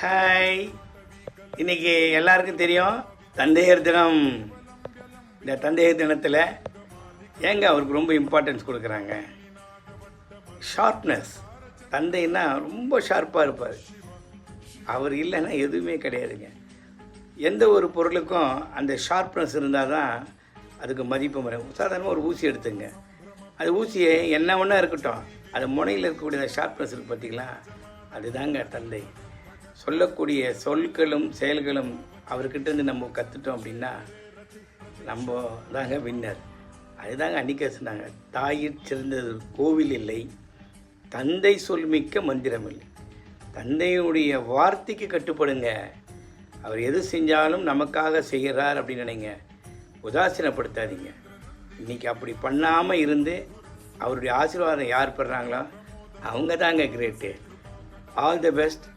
Hi. இன்றைக்கி எல்லாருக்கும் தெரியும் தந்தையர் தினம். இந்த தந்தையர் தினத்தில் ஏங்க அவருக்கு ரொம்ப இம்பார்ட்டன்ஸ் கொடுக்குறாங்க? ஷார்ப்னஸ். தந்தைன்னா ரொம்ப ஷார்ப்பாக இருப்பார். அவர் இல்லைன்னா எதுவுமே கிடையாதுங்க. எந்த ஒரு பொருளுக்கும் அந்த ஷார்ப்னஸ் இருந்தால் தான் அதுக்கு மதிப்பு வரும். சாதாரணமாக ஒரு ஊசி எடுத்துங்க. அது ஊசியை என்ன ஒன்றா இருக்கட்டும், அது முனையில் இருக்கக்கூடிய ஷார்ப்னஸ் இருக்குது பார்த்தீங்களா, அதுதாங்க தந்தை. சொல்லக்கூடிய சொற்களும் செயல்களும் அவர்கிட்டருந்து நம்ம கற்றுட்டோம் அப்படின்னா நம்ம தாங்க வின்னர். அதுதாங்க அன்றைக்கே சொன்னாங்க, தாயிற் சிறந்தது கோவில் இல்லை, தந்தை சொல்மிக்க மந்திரம் இல்லை. தந்தையுடைய வார்த்தைக்கு கட்டுப்படுங்க. அவர் எது செஞ்சாலும் நமக்காக செய்கிறார் அப்படின்னு நினைங்க. உதாசீனப்படுத்தாதீங்க. இன்றைக்கி அப்படி பண்ணாமல் இருந்து அவருடைய ஆசீர்வாதம் யார் பெறுறாங்களோ அவங்க தாங்க கிரேட்டு. All the best.